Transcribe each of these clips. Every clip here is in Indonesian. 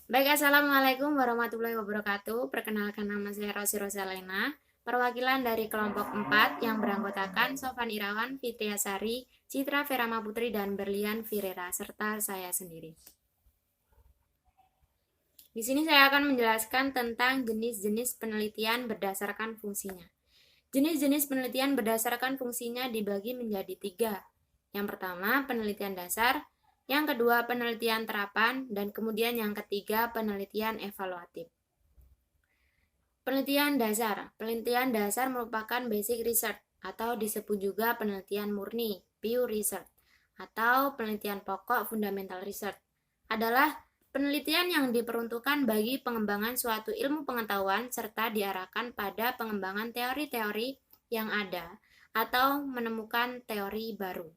Baik, Assalamualaikum warahmatullahi wabarakatuh. Perkenalkan, nama saya Rosi Rosalena, perwakilan dari kelompok 4 yang beranggotakan Sofan Irawan, Fitriasari, Citra Verama Putri, dan Berlian Firera, serta saya sendiri. Di sini saya akan menjelaskan tentang jenis-jenis penelitian berdasarkan fungsinya. Jenis-jenis penelitian berdasarkan fungsinya dibagi menjadi 3. Yang pertama, penelitian dasar. Yang kedua, penelitian terapan. Dan kemudian yang ketiga, penelitian evaluatif. Penelitian dasar. Penelitian dasar merupakan basic research atau disebut juga penelitian murni, pure research, atau penelitian pokok, fundamental research. Adalah penelitian yang diperuntukkan bagi pengembangan suatu ilmu pengetahuan serta diarahkan pada pengembangan teori-teori yang ada atau menemukan teori baru.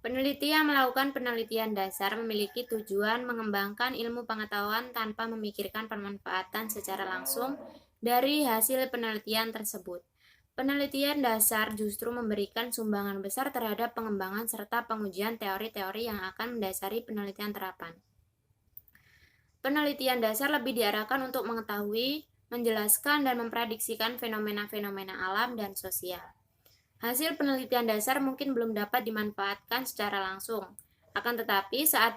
Peneliti yang melakukan penelitian dasar memiliki tujuan mengembangkan ilmu pengetahuan tanpa memikirkan pemanfaatan secara langsung dari hasil penelitian tersebut. Penelitian dasar justru memberikan sumbangan besar terhadap pengembangan serta pengujian teori-teori yang akan mendasari penelitian terapan. Penelitian dasar lebih diarahkan untuk mengetahui, menjelaskan, dan memprediksikan fenomena-fenomena alam dan sosial. Hasil penelitian dasar mungkin belum dapat dimanfaatkan secara langsung, akan tetapi saat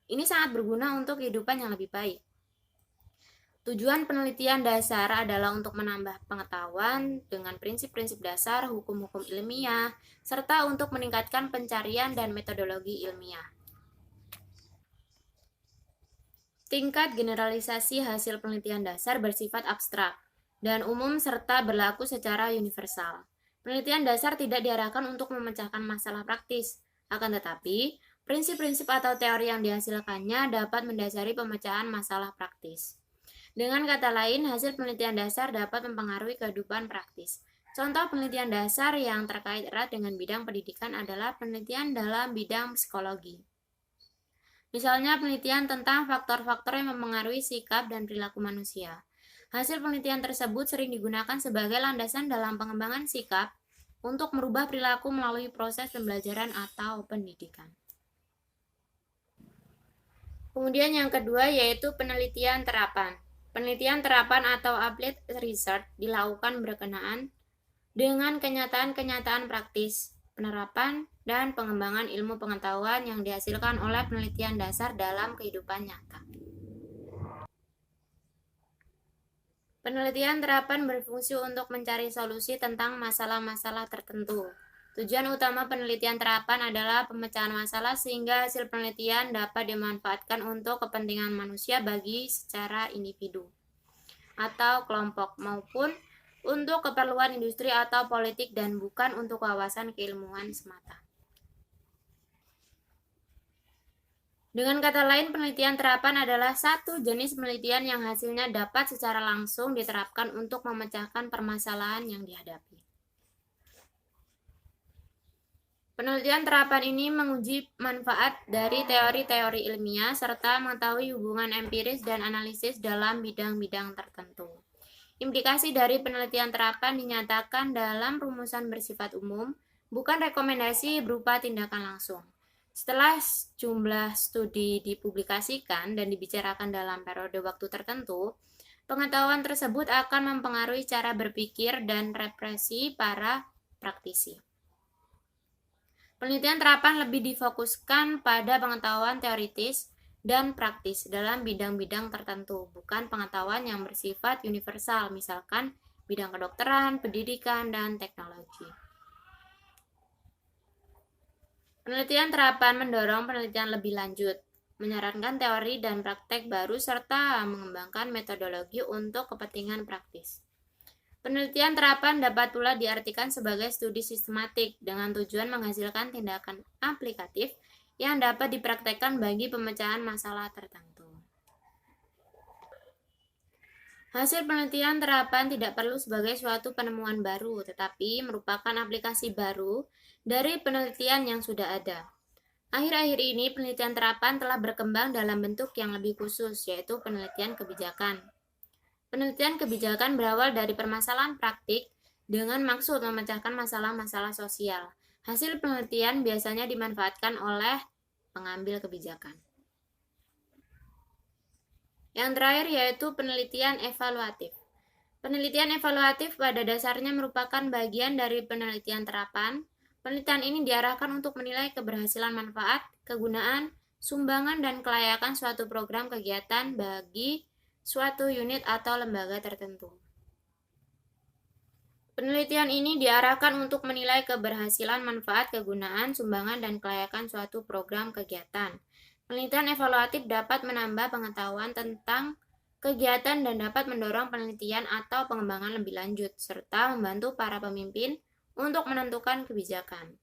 ini sangat berguna untuk kehidupan yang lebih baik. Tujuan penelitian dasar adalah untuk menambah pengetahuan dengan prinsip-prinsip dasar, hukum-hukum ilmiah, serta untuk meningkatkan pencarian dan metodologi ilmiah. Tingkat generalisasi hasil penelitian dasar bersifat abstrak dan umum serta berlaku secara universal. Penelitian dasar tidak diarahkan untuk memecahkan masalah praktis, akan tetapi prinsip-prinsip atau teori yang dihasilkannya dapat mendasari pemecahan masalah praktis. Dengan kata lain, hasil penelitian dasar dapat mempengaruhi kehidupan praktis. Contoh penelitian dasar yang terkait erat dengan bidang pendidikan adalah penelitian dalam bidang psikologi. Misalnya penelitian tentang faktor-faktor yang mempengaruhi sikap dan perilaku manusia. Hasil penelitian tersebut sering digunakan sebagai landasan dalam pengembangan sikap untuk merubah perilaku melalui proses pembelajaran atau pendidikan. Kemudian yang kedua yaitu penelitian terapan. Penelitian terapan atau applied research dilakukan berkenaan dengan kenyataan-kenyataan praktis, penerapan, dan pengembangan ilmu pengetahuan yang dihasilkan oleh penelitian dasar dalam kehidupan nyata. Penelitian terapan berfungsi untuk mencari solusi tentang masalah-masalah tertentu. Tujuan utama penelitian terapan adalah pemecahan masalah sehingga hasil penelitian dapat dimanfaatkan untuk kepentingan manusia bagi secara individu atau kelompok maupun untuk keperluan industri atau politik dan bukan untuk wawasan keilmuan semata. Dengan kata lain, penelitian terapan adalah satu jenis penelitian yang hasilnya dapat secara langsung diterapkan untuk memecahkan permasalahan yang dihadapi. Penelitian terapan ini menguji manfaat dari teori-teori ilmiah serta mengetahui hubungan empiris dan analisis dalam bidang-bidang tertentu. Implikasi dari penelitian terapan dinyatakan dalam rumusan bersifat umum, bukan rekomendasi berupa tindakan langsung. Setelah jumlah studi dipublikasikan dan dibicarakan dalam periode waktu tertentu, pengetahuan tersebut akan mempengaruhi cara berpikir dan represi para praktisi. Penelitian terapan lebih difokuskan pada pengetahuan teoritis dan praktis dalam bidang-bidang tertentu, bukan pengetahuan yang bersifat universal, misalkan bidang kedokteran, pendidikan, dan teknologi. Penelitian terapan mendorong penelitian lebih lanjut, menyarankan teori dan praktek baru, serta mengembangkan metodologi untuk kepentingan praktis. Penelitian terapan dapat pula diartikan sebagai studi sistematik dengan tujuan menghasilkan tindakan aplikatif yang dapat dipraktekkan bagi pemecahan masalah tertentu. Hasil penelitian terapan tidak perlu sebagai suatu penemuan baru, tetapi merupakan aplikasi baru dari penelitian yang sudah ada. Akhir-akhir ini, penelitian terapan telah berkembang dalam bentuk yang lebih khusus, yaitu penelitian kebijakan. Penelitian kebijakan berawal dari permasalahan praktik dengan maksud memecahkan masalah-masalah sosial. Hasil penelitian biasanya dimanfaatkan oleh pengambil kebijakan. Yang terakhir yaitu penelitian evaluatif. Penelitian evaluatif pada dasarnya merupakan bagian dari penelitian terapan. Penelitian ini diarahkan untuk menilai keberhasilan manfaat, kegunaan, sumbangan, dan kelayakan suatu program kegiatan bagi suatu unit atau lembaga tertentu. Penelitian ini diarahkan untuk menilai keberhasilan manfaat, kegunaan, sumbangan, dan kelayakan suatu program kegiatan. Penelitian evaluatif dapat menambah pengetahuan tentang kegiatan dan dapat mendorong penelitian atau pengembangan lebih lanjut, serta membantu para pemimpin untuk menentukan kebijakan.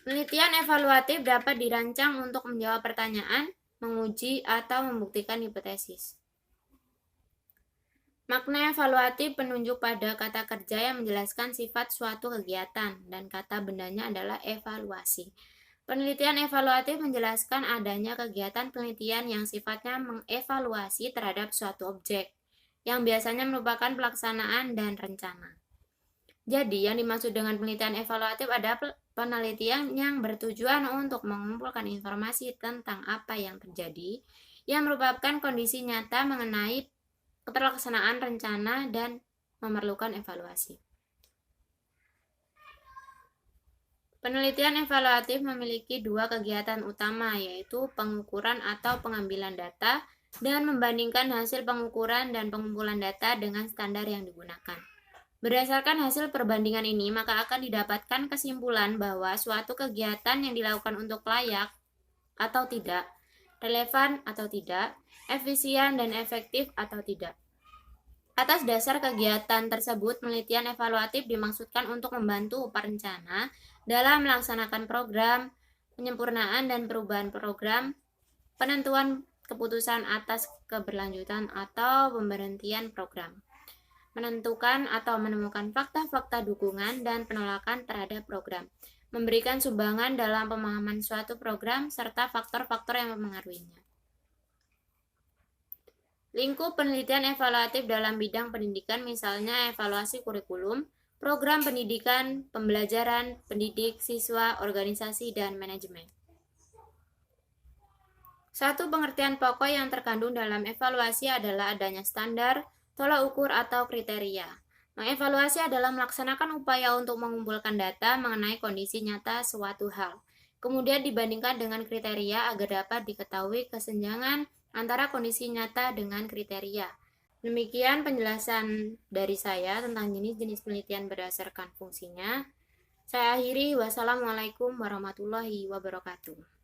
Penelitian evaluatif dapat dirancang untuk menjawab pertanyaan, menguji, atau membuktikan hipotesis. Makna evaluatif penunjuk pada kata kerja yang menjelaskan sifat suatu kegiatan, dan kata bendanya adalah evaluasi. Penelitian evaluatif menjelaskan adanya kegiatan penelitian yang sifatnya mengevaluasi terhadap suatu objek, yang biasanya merupakan pelaksanaan dan rencana. Jadi, yang dimaksud dengan penelitian evaluatif adalah penelitian yang bertujuan untuk mengumpulkan informasi tentang apa yang terjadi, yang merupakan kondisi nyata mengenai pelaksanaan rencana dan memerlukan evaluasi. Penelitian evaluatif memiliki dua kegiatan utama, yaitu pengukuran atau pengambilan data dan membandingkan hasil pengukuran dan pengumpulan data dengan standar yang digunakan. Berdasarkan hasil perbandingan ini, maka akan didapatkan kesimpulan bahwa suatu kegiatan yang dilakukan untuk layak atau tidak, relevan atau tidak, efisien dan efektif atau tidak. Atas dasar kegiatan tersebut, penelitian evaluatif dimaksudkan untuk membantu perencana dalam melaksanakan program, penyempurnaan dan perubahan program, penentuan keputusan atas keberlanjutan atau pemberhentian program, menentukan atau menemukan fakta-fakta dukungan dan penolakan terhadap program, memberikan sumbangan dalam pemahaman suatu program, serta faktor-faktor yang mempengaruhinya. Lingkup penelitian evaluatif dalam bidang pendidikan misalnya evaluasi kurikulum, program pendidikan, pembelajaran, pendidik, siswa, organisasi, dan manajemen. Satu pengertian pokok yang terkandung dalam evaluasi adalah adanya standar, tolak ukur, atau kriteria. Mengevaluasi adalah melaksanakan upaya untuk mengumpulkan data mengenai kondisi nyata suatu hal, kemudian dibandingkan dengan kriteria agar dapat diketahui kesenjangan antara kondisi nyata dengan kriteria. Demikian penjelasan dari saya tentang jenis-jenis penelitian berdasarkan fungsinya. Saya akhiri, wassalamualaikum warahmatullahi wabarakatuh.